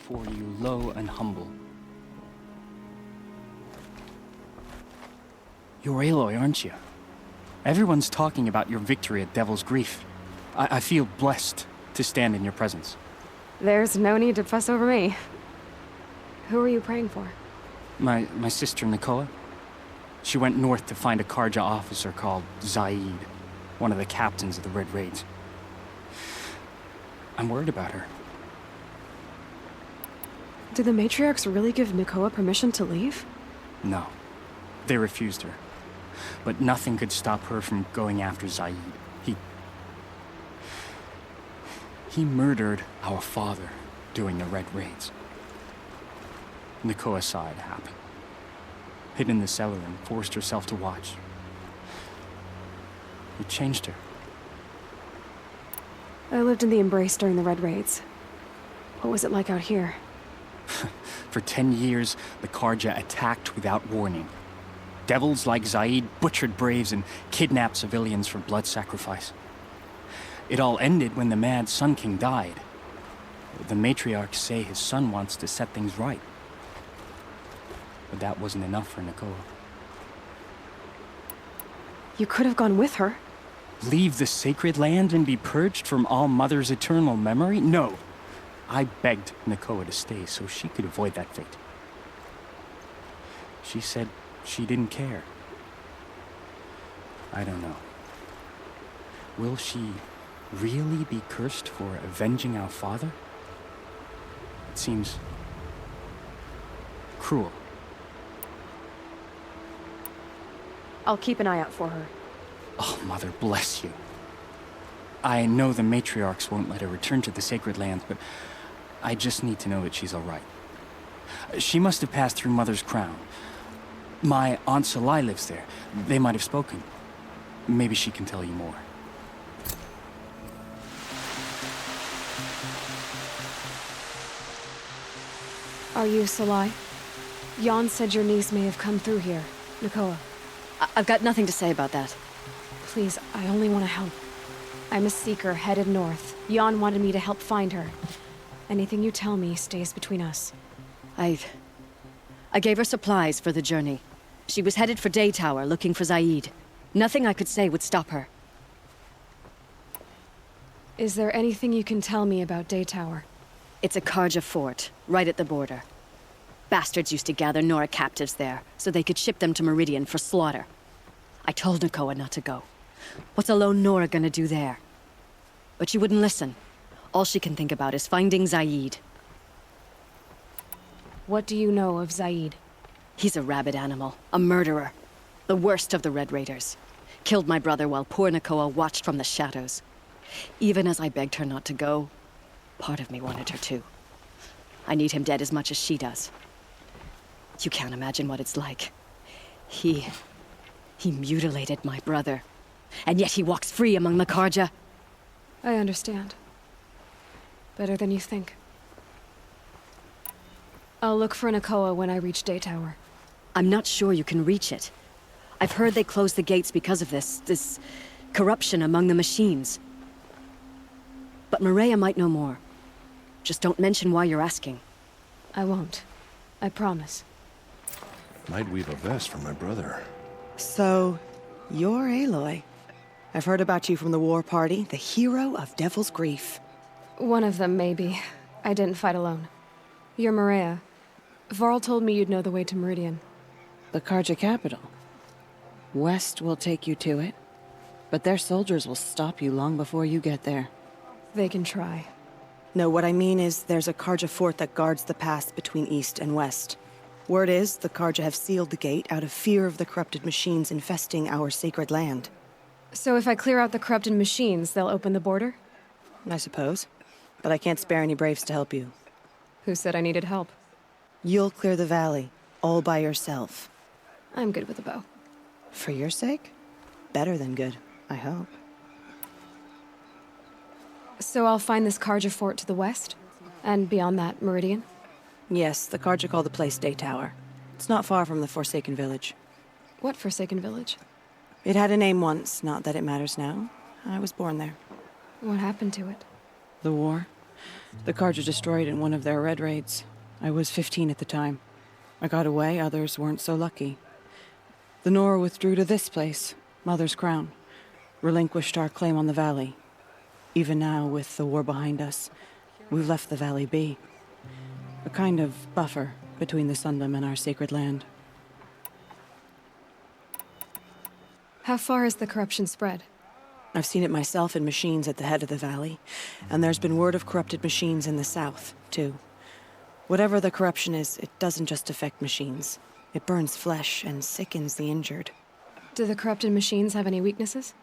before you low and humble. You're Aloy, aren't you? Everyone's talking about your victory at Devil's Grief. I feel blessed to stand in your presence. There's no need to fuss over me. Who are you praying for? My sister Nakoa. She went north to find a Karja officer called Zaid, one of the captains of the Red Raids. I'm worried about her. Did the matriarchs really give Nakoa permission to leave? No. They refused her. But nothing could stop her from going after Zaid. He murdered our father during the Red Raids. Nakoa saw it happen. Hid in the cellar and forced herself to watch. It changed her. I lived in the Embrace during the Red Raids. What was it like out here? For 10 years, the Karja attacked without warning. Devils like Zaid butchered braves and kidnapped civilians for blood sacrifice. It all ended when the Mad Sun King died. The matriarchs say his son wants to set things right. But that wasn't enough for Nakoa. You could have gone with her. Leave the sacred land and be purged from All Mother's eternal memory? No. I begged Nakoa to stay so she could avoid that fate. She said she didn't care. I don't know. Will she really be cursed for avenging our father? It seems cruel. I'll keep an eye out for her. Oh, Mother bless you. I know the matriarchs won't let her return to the sacred lands, but I just need to know that she's all right. She must have passed through Mother's crown. My Aunt Solai lives there. They might have spoken. Maybe she can tell you more. Are you Solai? Jan said your niece may have come through here. Nakoa. I've got nothing to say about that. Please, I only want to help. I'm a seeker headed north. Jan wanted me to help find her. Anything you tell me stays between us. I gave her supplies for the journey. She was headed for Daytower, looking for Zaid. Nothing I could say would stop her. Is there anything you can tell me about Daytower? It's a Karja fort, right at the border. Bastards used to gather Nora captives there, so they could ship them to Meridian for slaughter. I told Nakoa not to go. What's a lone Nora gonna do there? But she wouldn't listen. All she can think about is finding Zaid. What do you know of Zaid? He's a rabid animal, a murderer. The worst of the Red Raiders. Killed my brother while poor Nakoa watched from the shadows. Even as I begged her not to go, part of me wanted her to. I need him dead as much as she does. You can't imagine what it's like. He mutilated my brother. And yet he walks free among the Karja. I understand. Better than you think. I'll look for Nakoa when I reach Daytower. I'm not sure you can reach it. I've heard they closed the gates because of this corruption among the machines. But Marea might know more. Just don't mention why you're asking. I won't. I promise. Might weave a vest for my brother. So, you're Aloy. I've heard about you from the war party, the hero of Devil's Grief. One of them, maybe. I didn't fight alone. You're Marea. Varl told me you'd know the way to Meridian. The Karja capital. West will take you to it, but their soldiers will stop you long before you get there. They can try. No, what I mean is there's a Karja fort that guards the pass between East and West. Word is, the Karja have sealed the gate out of fear of the corrupted machines infesting our sacred land. So if I clear out the corrupted machines, they'll open the border? I suppose. But I can't spare any braves to help you. Who said I needed help? You'll clear the valley, all by yourself. I'm good with a bow. For your sake? Better than good, I hope. So I'll find this Karja fort to the west? And beyond that, Meridian? Yes, the Karja call the place Daytower. It's not far from the Forsaken Village. What Forsaken Village? It had a name once, not that it matters now. I was born there. What happened to it? The war. The Carja destroyed in one of their red raids. I was 15 at the time. I got away, others weren't so lucky. The Nora withdrew to this place, Mother's Crown. Relinquished our claim on the valley. Even now, with the war behind us, we've left the valley be. A kind of buffer between the Sundom and our sacred land. How far has the corruption spread? I've seen it myself in machines at the head of the valley, and there's been word of corrupted machines in the south, too. Whatever the corruption is, it doesn't just affect machines. It burns flesh and sickens the injured. Do the corrupted machines have any weaknesses?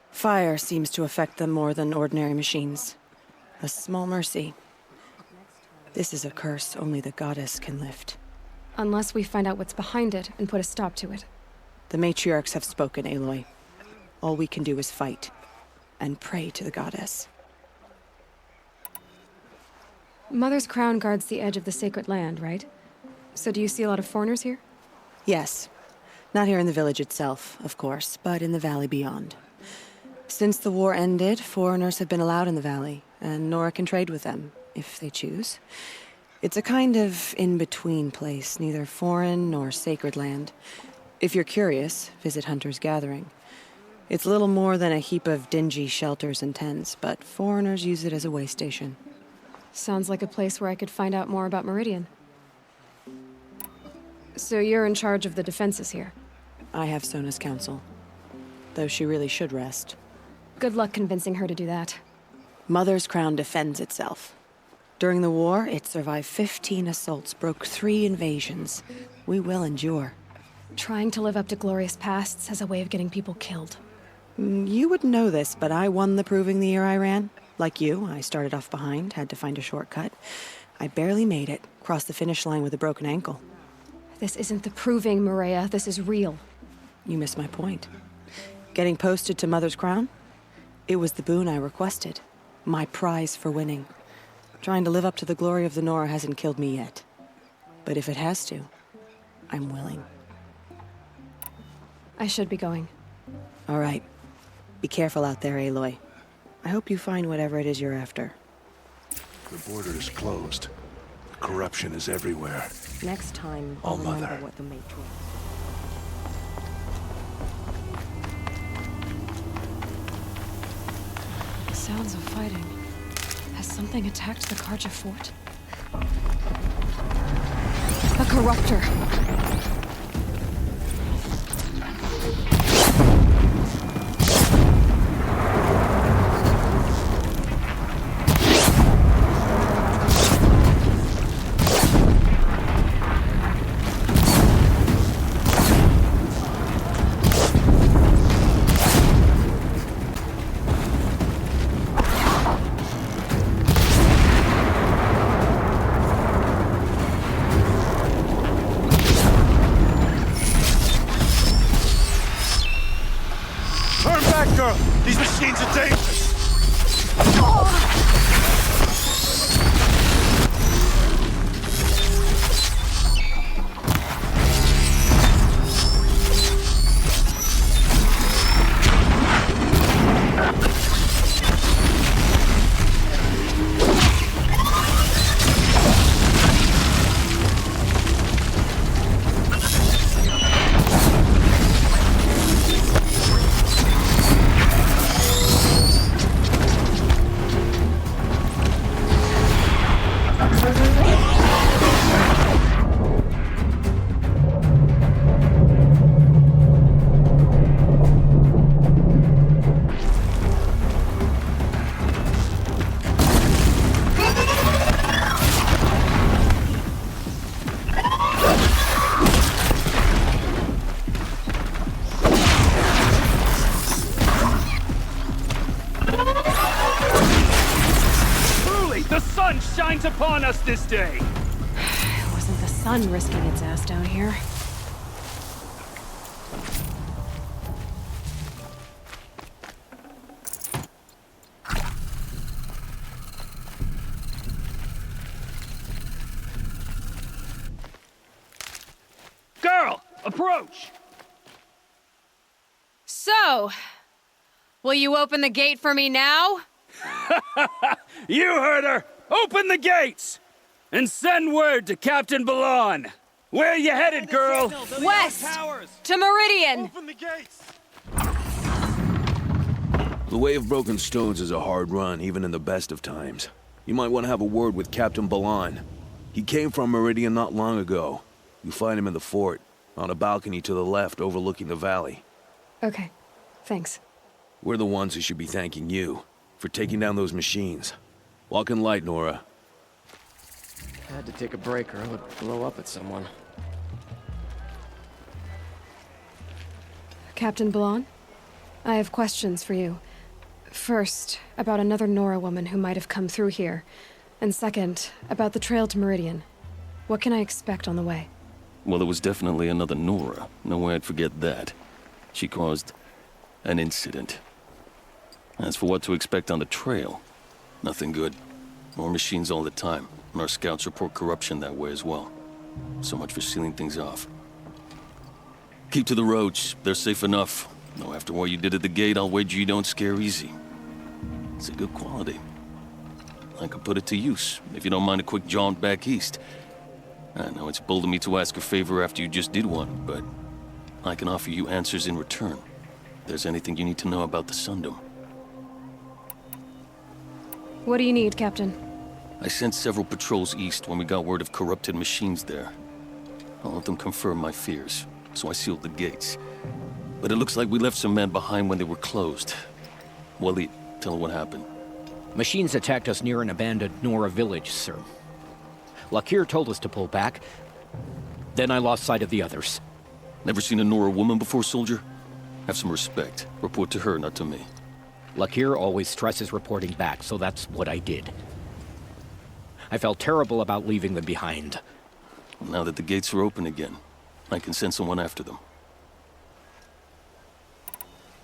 Fire seems to affect them more than ordinary machines. A small mercy. This is a curse only the goddess can lift. Unless we find out what's behind it and put a stop to it. The matriarchs have spoken, Aloy. All we can do is fight, and pray to the goddess. Mother's Crown guards the edge of the sacred land, right? So do you see a lot of foreigners here? Yes. Not here in the village itself, of course, but in the valley beyond. Since the war ended, foreigners have been allowed in the valley, and Nora can trade with them, if they choose. It's a kind of in-between place, neither foreign nor sacred land. If you're curious, visit Hunter's Gathering. It's little more than a heap of dingy shelters and tents, but foreigners use it as a way station. Sounds like a place where I could find out more about Meridian. So you're in charge of the defenses here? I have Sona's counsel, though she really should rest. Good luck convincing her to do that. Mother's Crown defends itself. During the war, it survived 15 assaults, broke 3 invasions. We will endure. Trying to live up to glorious pasts has a way of getting people killed. You wouldn't know this, but I won the proving the year I ran. Like you, I started off behind, had to find a shortcut. I barely made it, crossed the finish line with a broken ankle. This isn't the proving, Marea. This is real. You missed my point. Getting posted to Mother's Crown? It was the boon I requested. My prize for winning. Trying to live up to the glory of the Nora hasn't killed me yet. But if it has to, I'm willing. I should be going. All right. Be careful out there, Aloy. I hope you find whatever it is you're after. The border is closed. Corruption is everywhere. Next time, All I'll remember Mother. what the Matrix... Sounds of fighting. Has something attacked the Carja fort? A Corruptor! These machines are dangerous! Shines upon us this day! It wasn't the sun risking its ass down here. Girl! Approach! So, will you open the gate for me now? You heard her! Open the gates! And send word to Captain Balan. Where you headed, girl? West! To Meridian! The Way of Broken Stones is a hard run, even in the best of times. You might want to have a word with Captain Balan. He came from Meridian not long ago. You find him in the fort, on a balcony to the left overlooking the valley. Okay, thanks. We're the ones who should be thanking you for taking down those machines. Walk in light, Nora. I had to take a break or I would blow up at someone. Captain Balan, I have questions for you. First, about another Nora woman who might have come through here. And second, about the trail to Meridian. What can I expect on the way? Well, it was definitely another Nora. No way I'd forget that. She caused an incident. As for what to expect on the trail, nothing good. More machines all the time, and our scouts report corruption that way as well. So much for sealing things off. Keep to the roads, they're safe enough. Though after what you did at the gate, I'll wager you don't scare easy. It's a good quality. I could put it to use, if you don't mind a quick jaunt back east. I know it's bold of me to ask a favor after you just did one, but I can offer you answers in return. If there's anything you need to know about the Sundom. What do you need, Captain? I sent several patrols east when we got word of corrupted machines there. All of them confirmed my fears, so I sealed the gates. But it looks like we left some men behind when they were closed. Waleed, tell her what happened. Machines attacked us near an abandoned Nora village, sir. Lakhir told us to pull back. Then I lost sight of the others. Never seen a Nora woman before, soldier? Have some respect. Report to her, not to me. Lakhir always stresses reporting back, so that's what I did. I felt terrible about leaving them behind. Now that the gates are open again, I can send someone after them.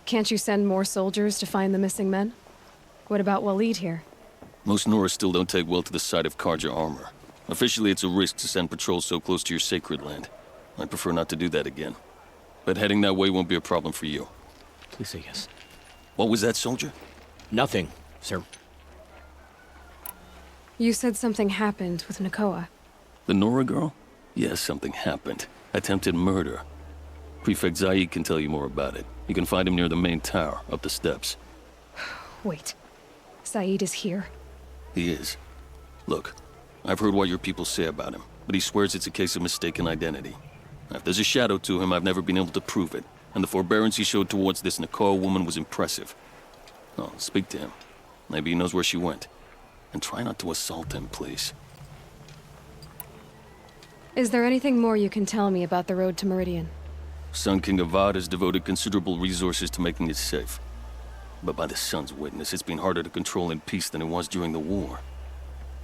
Can't you send more soldiers to find the missing men? What about Waleed here? Most Nora still don't take well to the sight of Karja armor. Officially, it's a risk to send patrols so close to your sacred land. I'd prefer not to do that again. But heading that way won't be a problem for you. Please say yes. What was that, soldier? Nothing, sir. You said something happened with Nakoa. The Nora girl? Yes, something happened. Attempted murder. Prefect Zaid can tell you more about it. You can find him near the main tower, up the steps. Wait. Zaid is here? He is. Look, I've heard what your people say about him, but he swears it's a case of mistaken identity. If there's a shadow to him, I've never been able to prove it, and the forbearance he showed towards this Nakoa woman was impressive. Oh, speak to him. Maybe he knows where she went. And try not to assault him, please. Is there anything more you can tell me about the road to Meridian? Sun King Avad has devoted considerable resources to making it safe. But by the Sun's witness, it's been harder to control in peace than it was during the war.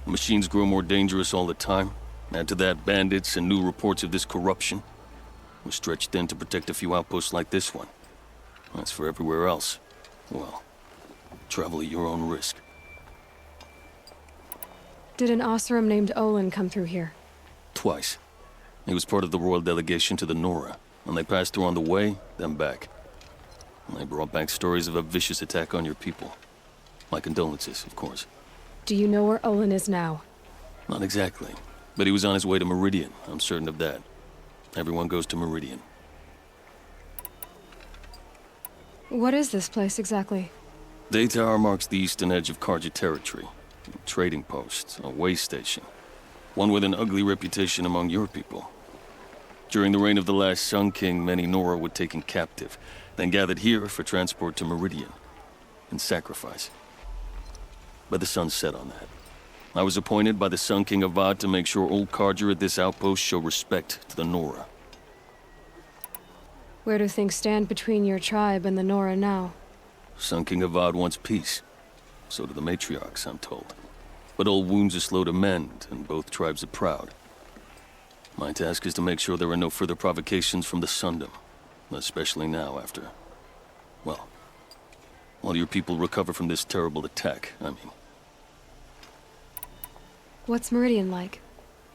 The machines grow more dangerous all the time. Add to that bandits and new reports of this corruption. We're stretched thin to protect a few outposts like this one. As for everywhere else, well, travel at your own risk. Did an Oseram named Olin come through here? Twice. He was part of the royal delegation to the Nora, and they passed through on the way, then back. And they brought back stories of a vicious attack on your people. My condolences, of course. Do you know where Olin is now? Not exactly, but he was on his way to Meridian, I'm certain of that. Everyone goes to Meridian. What is this place exactly? Daytower marks the eastern edge of Karja territory. A trading post, a way station. One with an ugly reputation among your people. During the reign of the last Sun King, many Nora were taken captive, then gathered here for transport to Meridian, and sacrifice. But the sun set on that. I was appointed by the Sun King Avad to make sure old Karja at this outpost show respect to the Nora. Where do things stand between your tribe and the Nora now? Sun King Avad wants peace. So do the matriarchs, I'm told. But old wounds are slow to mend, and both tribes are proud. My task is to make sure there are no further provocations from the Sundom. Especially now after... well, while your people recover from this terrible attack, I mean. What's Meridian like?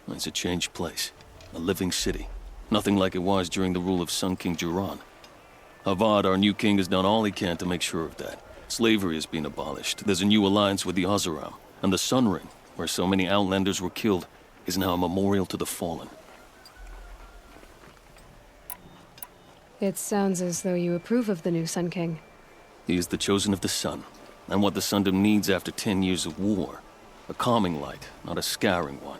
It's a changed place. A living city. Nothing like it was during the rule of Sun King Jiran. Avad, our new king, has done all he can to make sure of that. Slavery has been abolished. There's a new alliance with the Oseram, and the Sun Ring, where so many Outlanders were killed, is now a memorial to the fallen. It sounds as though you approve of the new Sun King. He is the chosen of the Sun, and what the Sundom needs after 10 years of war. A calming light, not a scouring one.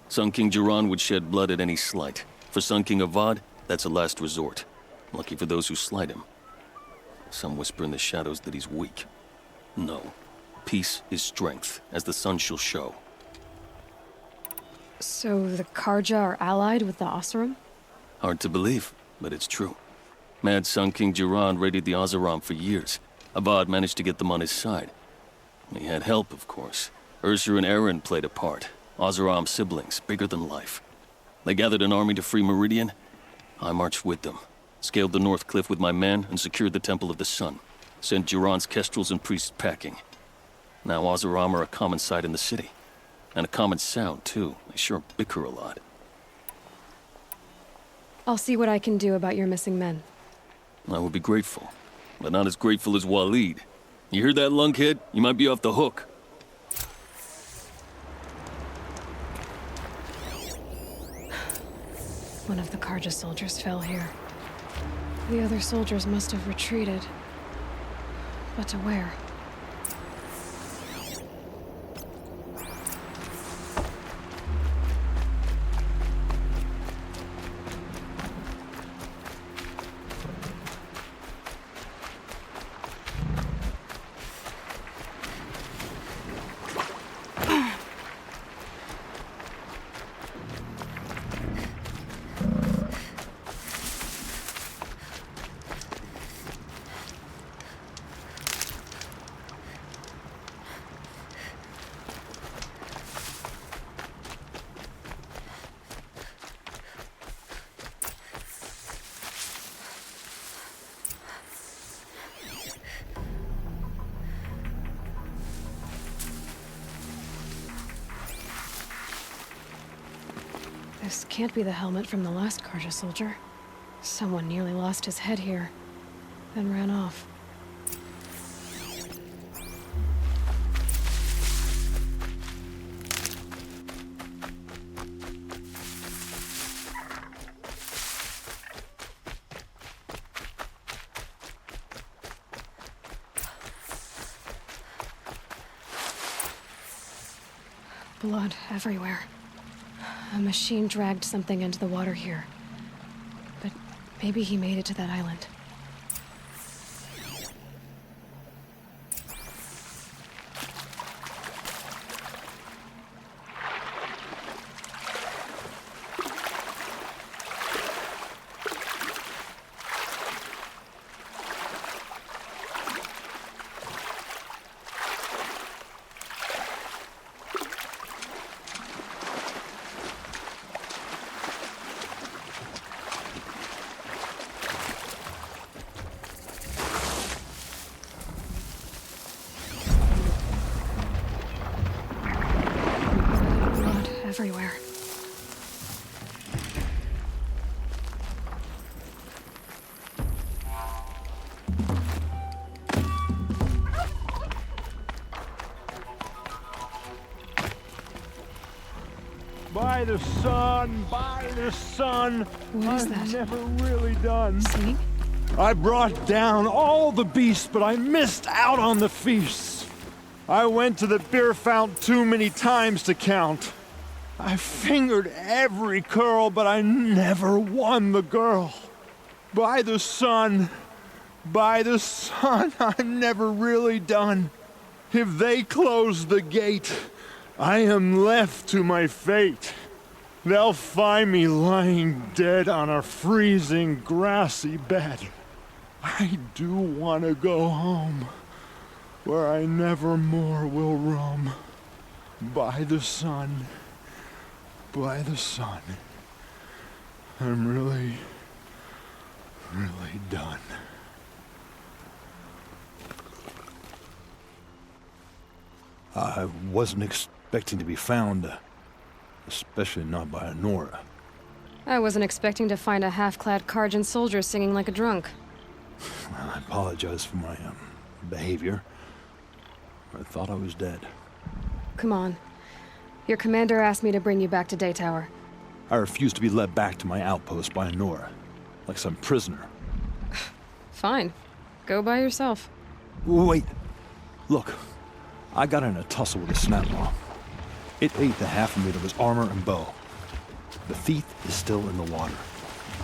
Sun King Jiran would shed blood at any slight. For Sun King Avad, that's a last resort. Lucky for those who slight him. Some whisper in the shadows that he's weak. No. Peace is strength, as the sun shall show. So the Karja are allied with the Oseram? Hard to believe, but it's true. Mad Sun King Jiran raided the Oseram for years. Avad managed to get them on his side. He had help, of course. Ursur and Eren played a part. Oseram siblings, bigger than life. They gathered an army to free Meridian. I marched with them. Scaled the North Cliff with my men and secured the Temple of the Sun. Sent Jiran's kestrels and priests packing. Now Oseram are a common sight in the city. And a common sound, too. They sure bicker a lot. I'll see what I can do about your missing men. I would be grateful. But not as grateful as Waleed. You hear that, lunkhead? You might be off the hook. One of the Karja soldiers fell here. The other soldiers must have retreated. But to where? This can't be the helmet from the last Karja soldier. Someone nearly lost his head here, then ran off. Blood everywhere. A machine dragged something into the water here. But maybe he made it to that island. Everywhere. By the sun, by the sun. What is that? I've never really done. Singing? I brought down all the beasts, but I missed out on the feasts. I went to the beer fount too many times to count. I fingered every curl, but I never won the girl. By the sun, I'm never really done. If they close the gate, I am left to my fate. They'll find me lying dead on a freezing grassy bed. I do want to go home, where I never more will roam. By the sun, I'm really done. I wasn't expecting to be found, especially not by a Nora. I wasn't expecting to find a half-clad Karjan soldier singing like a drunk. I apologize for my behavior. I thought I was dead. Come on. Your commander asked me to bring you back to Daytower. I refuse to be led back to my outpost by Nora, like some prisoner. Fine. Go by yourself. Wait. Look, I got in a tussle with a snapmaw. It ate the half of me that was armor and bow. The thief is still in the water.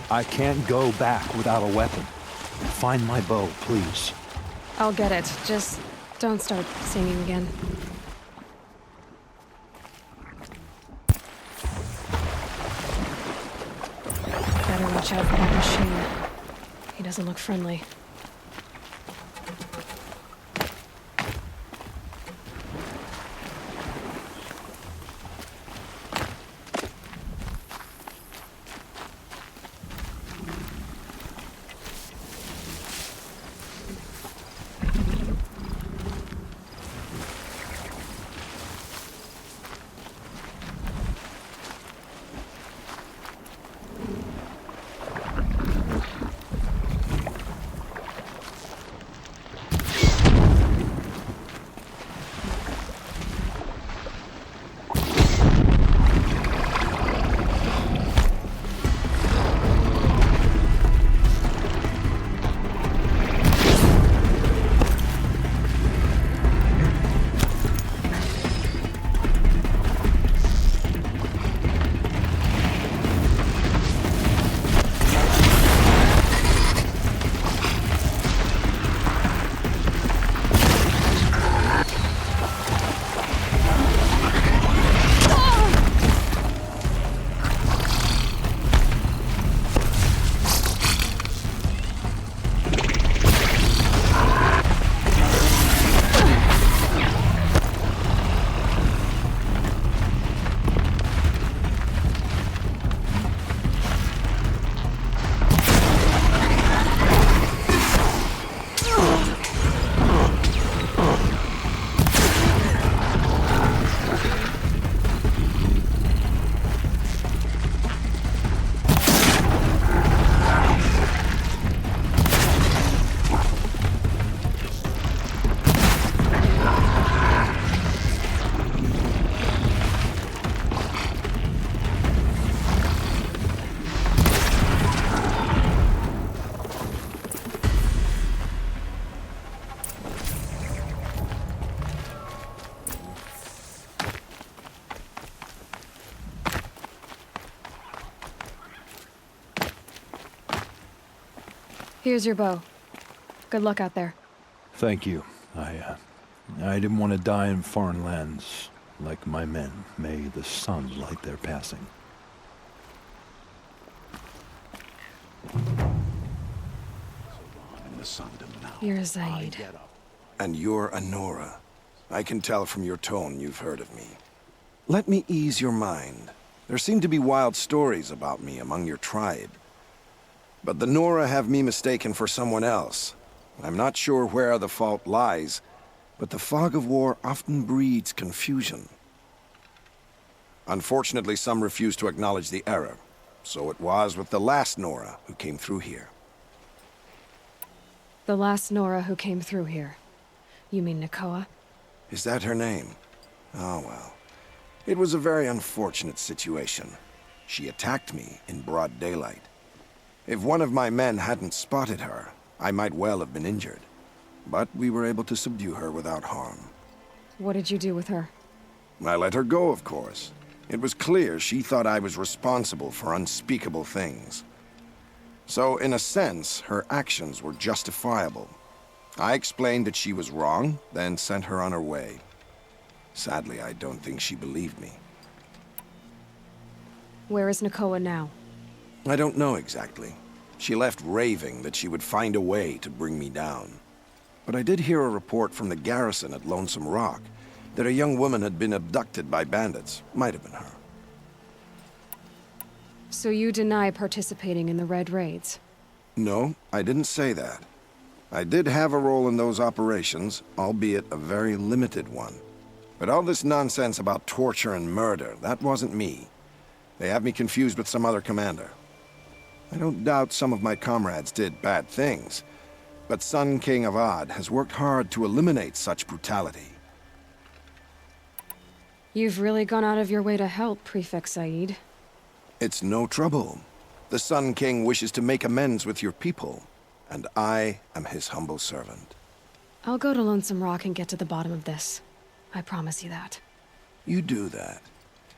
I can't go back without a weapon. Find my bow, please. I'll get it. Just don't start singing again. Better watch out for that machine. He doesn't look friendly. Here's your bow. Good luck out there. Thank you. I didn't want to die in foreign lands like my men. May the sun light their passing. You're Zaid. And you're a Nora. I can tell from your tone you've heard of me. Let me ease your mind. There seem to be wild stories about me among your tribe. But the Nora have me mistaken for someone else. I'm not sure where the fault lies, but the fog of war often breeds confusion. Unfortunately, some refuse to acknowledge the error. So it was with the last Nora who came through here. The last Nora who came through here. You mean Nakoa? Is that her name? Oh well. It was a very unfortunate situation. She attacked me in broad daylight. If one of my men hadn't spotted her, I might well have been injured. But we were able to subdue her without harm. What did you do with her? I let her go, of course. It was clear she thought I was responsible for unspeakable things. So, in a sense, her actions were justifiable. I explained that she was wrong, then sent her on her way. Sadly, I don't think she believed me. Where is Nakoa now? I don't know exactly. She left raving that she would find a way to bring me down. But I did hear a report from the garrison at Lonesome Rock that a young woman had been abducted by bandits. Might have been her. So you deny participating in the Red Raids? No, I didn't say that. I did have a role in those operations, albeit a very limited one. But all this nonsense about torture and murder, that wasn't me. They have me confused with some other commander. I don't doubt some of my comrades did bad things, but Sun King Avad has worked hard to eliminate such brutality. You've really gone out of your way to help, Prefect Zaid. It's no trouble. The Sun King wishes to make amends with your people, and I am his humble servant. I'll go to Lonesome Rock and get to the bottom of this. I promise you that. You do that.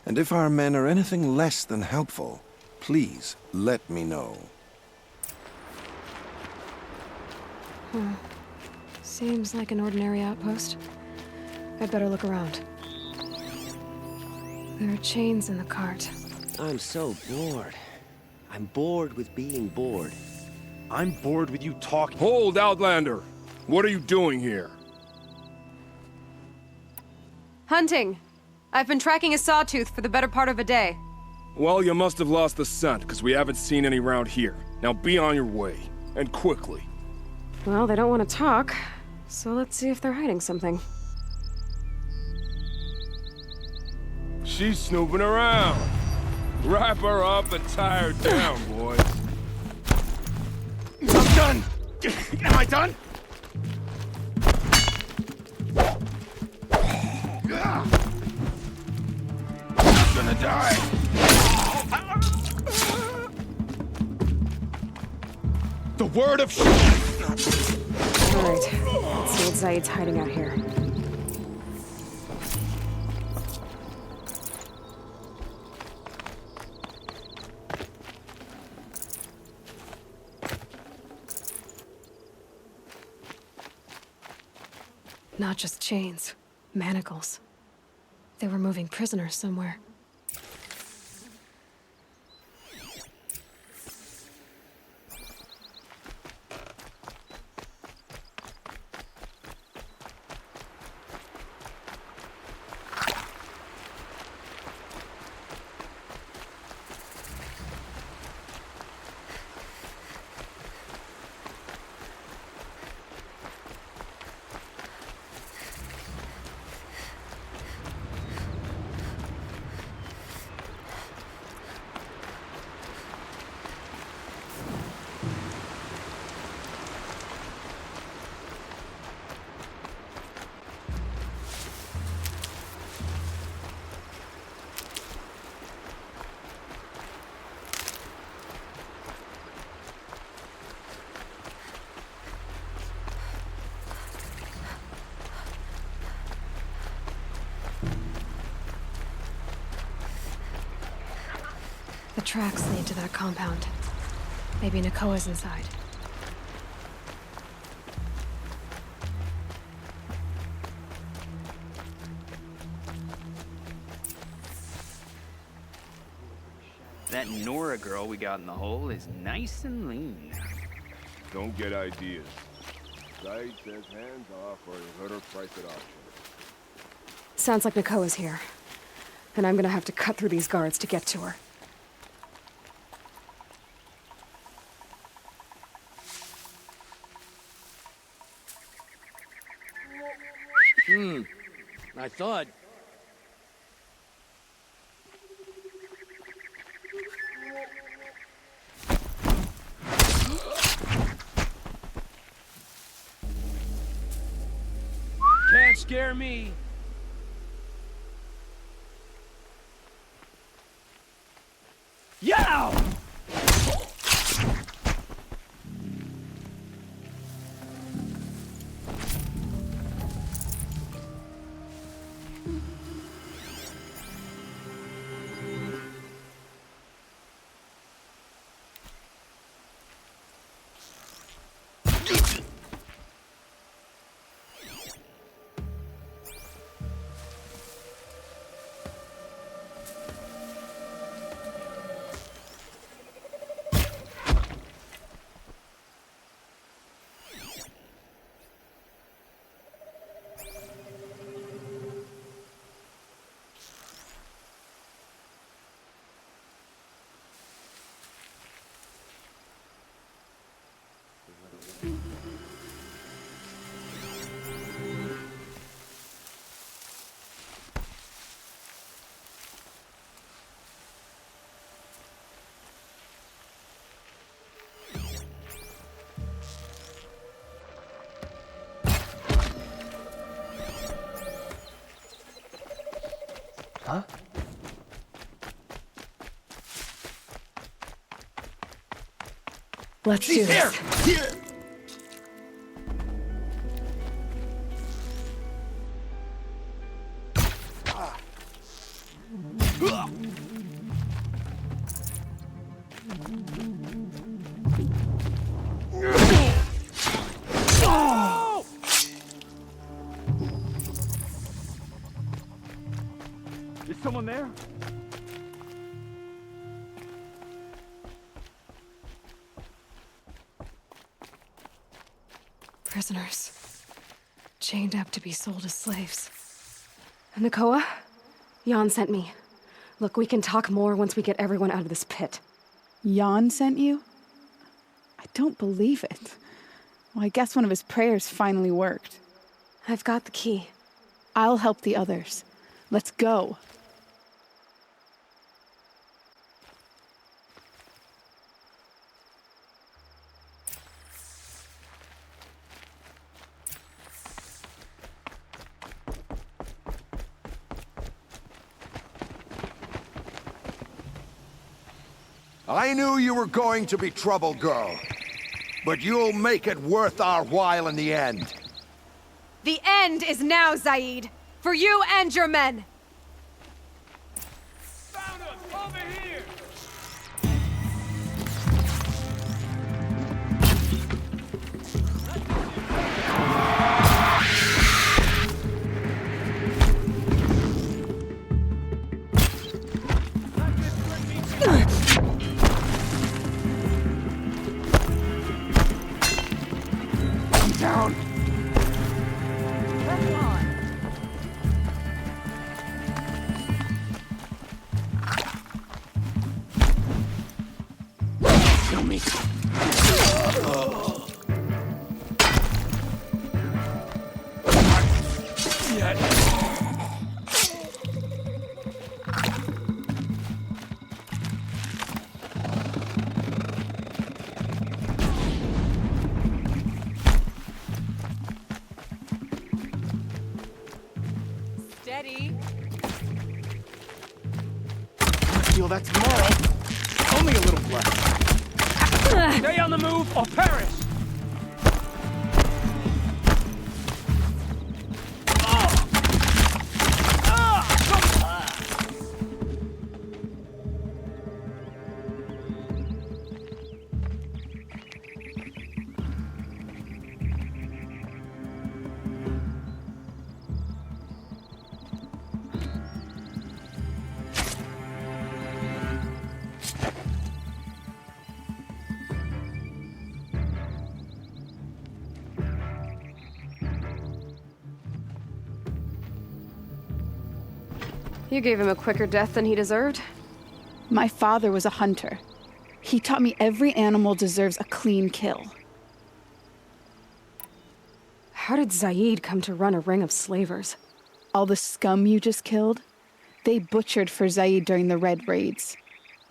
And if our men are anything less than helpful, please let me know. Seems like an ordinary outpost. I'd better look around. There are chains in the cart. I'm so bored. I'm bored with being bored. I'm bored with you talking. Hold, Outlander! What are you doing here? Hunting! I've been tracking a sawtooth for the better part of a day. Well, you must have lost the scent, because we haven't seen any round here. Now be on your way, and quickly. Well, they don't want to talk, so let's see if they're hiding something. She's snooping around. Wrap her up and tie her down, boys. I'm done! Am I done? I'm gonna die! The word of Alright, let's see what Zaid's hiding out here. Not just chains, manacles. They were moving prisoners somewhere. The tracks lead to that compound. Maybe Nakoa's inside. That Nora girl we got in the hole is nice and lean. Don't get ideas. Zaid says hands off or he'll hurt her price at auction. Sounds like Nakoa's here. And I'm gonna have to cut through these guards to get to her. I thought... Can't scare me. Yow! Huh? Let's do this. Here! Is someone there? Prisoners. Chained up to be sold as slaves. Nakoa? Jan sent me. Look, we can talk more once we get everyone out of this pit. Jan sent you? I don't believe it. Well, I guess one of his prayers finally worked. I've got the key. I'll help the others. Let's go. I knew you were going to be trouble, girl. But you'll make it worth our while in the end. The end is now, Zaid! For you and your men! Found us! Over here! Down! Kill me. Steady. I feel that tomorrow. Only a little blood. Stay on the move or perish! You gave him a quicker death than he deserved? My father was a hunter. He taught me every animal deserves a clean kill. How did Zaid come to run a ring of slavers? All the scum you just killed? They butchered for Zaid during the Red Raids.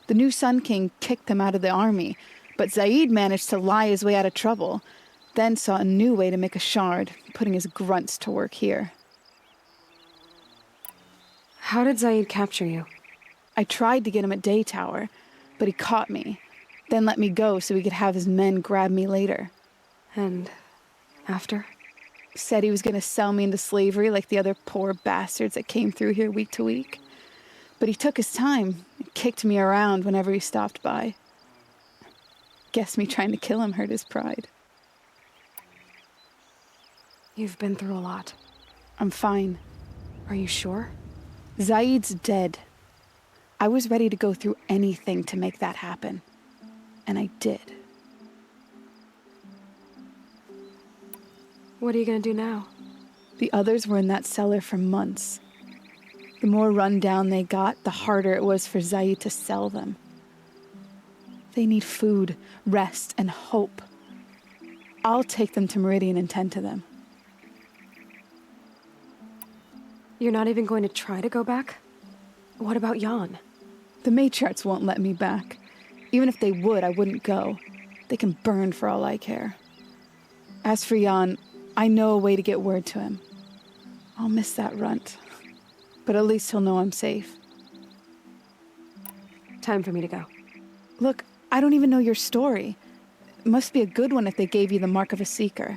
The new Sun King kicked them out of the army, but Zaid managed to lie his way out of trouble, then saw a new way to make a shard, putting his grunts to work here. How did Zaid capture you? I tried to get him at Daytower, but he caught me, then let me go so he could have his men grab me later. And after? Said he was going to sell me into slavery like the other poor bastards that came through here week to week. But he took his time and kicked me around whenever he stopped by. Guess me trying to kill him hurt his pride. You've been through a lot. I'm fine. Are you sure? Zaid's dead. I was ready to go through anything to make that happen. And I did. What are you gonna do now? The others were in that cellar for months. The more run down they got, the harder it was for Zaid to sell them. They need food, rest, and hope. I'll take them to Meridian and tend to them. You're not even going to try to go back? What about Jan? The matriarchs won't let me back. Even if they would, I wouldn't go. They can burn for all I care. As for Jan, I know a way to get word to him. I'll miss that runt. But at least he'll know I'm safe. Time for me to go. Look, I don't even know your story. It must be a good one if they gave you the mark of a seeker.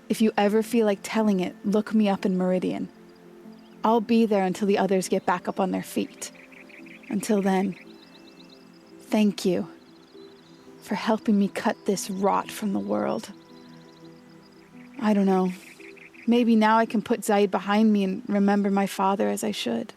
If you ever feel like telling it, look me up in Meridian. I'll be there until the others get back up on their feet. Until then, thank you for helping me cut this rot from the world. I don't know. Maybe now I can put Zaid behind me and remember my father as I should.